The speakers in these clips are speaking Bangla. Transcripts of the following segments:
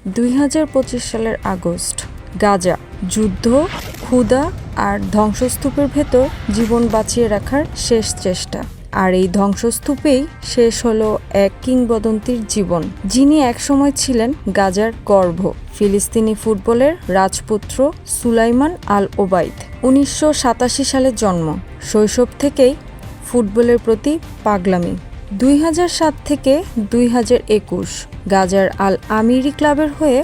2025 সালের আগস্ট। গাজা যুদ্ধ, ক্ষুধা আর ধ্বংসস্তূপের ভেতর জীবন বাঁচিয়ে রাখার শেষ চেষ্টা। আর এই ধ্বংসস্তূপেই শেষ হলো এক কিংবদন্তির জীবন, যিনি একসময় ছিলেন গাজার গর্ভ, ফিলিস্তিনি ফুটবলের রাজপুত্র সুলাইমান আল ওবাইদ। 1987 সালে জন্ম। শৈশব থেকেই ফুটবলের প্রতি পাগলামি। 2007 থেকে 2021 গাজার আল আমিরি ক্লাবের হয়ে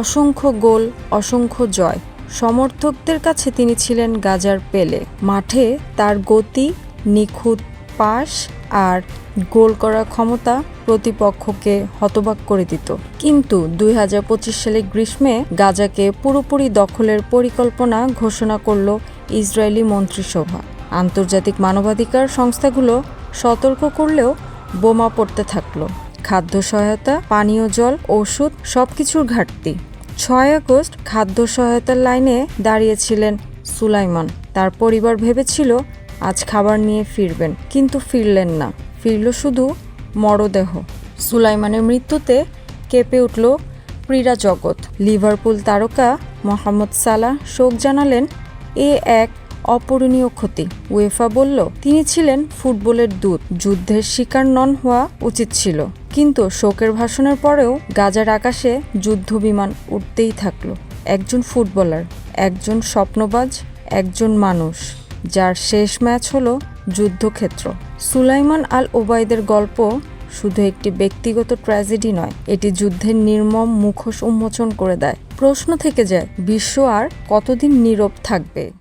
অসংখ্য গোল, অসংখ্য জয়। সমর্থকদের কাছে তিনি ছিলেন গাজার পেলে। মাঠে তার গতি, নিখুঁত পাস আর গোল করার ক্ষমতা প্রতিপক্ষকে হতবাক করে দিত। কিন্তু 2025 সালে গ্রীষ্মে গাজাকে পুরোপুরি দখলের পরিকল্পনা ঘোষণা করল ইসরায়েলি মন্ত্রিসভা। আন্তর্জাতিক মানবাধিকার সংস্থাগুলো সতর্ক করলেও বোমা পড়তে থাকলো। খাদ্য সহায়তা, পানীয় জল, ওষুধ সবকিছুর ঘাটতি। 6 আগস্ট খাদ্য সহায়তার লাইনে দাঁড়িয়েছিলেন সুলাইমান। তার পরিবার ভেবেছিল আজ খাবার নিয়ে ফিরবেন, কিন্তু ফিরলেন না। ফিরল শুধু মরদেহ। সুলাইমানের মৃত্যুতে কেঁপে উঠল ক্রীড়া জগৎ। লিভারপুল তারকা মোহাম্মদ সালাহ শোক জানালেন, এ এক অপূরণীয় ক্ষতি। উয়েফা বলল, তিনি ছিলেন ফুটবলের দূত, যুদ্ধের শিকার নন হওয়া উচিত ছিল। কিন্তু শোকের ভাষণের পরেও গাজার আকাশে যুদ্ধ বিমান উঠতেই থাকলো। একজন ফুটবলার, একজন স্বপ্নবাজ, একজন মানুষ, যার শেষ ম্যাচ হলো যুদ্ধক্ষেত্র। সুলাইমান আল ওবাইদের গল্প শুধু একটি ব্যক্তিগত ট্র্যাজেডি নয়, এটি যুদ্ধের নির্মম মুখোশ উন্মোচন করে দেয়। প্রশ্ন থেকে যায়, বিশ্ব আর কতদিন নীরব থাকবে?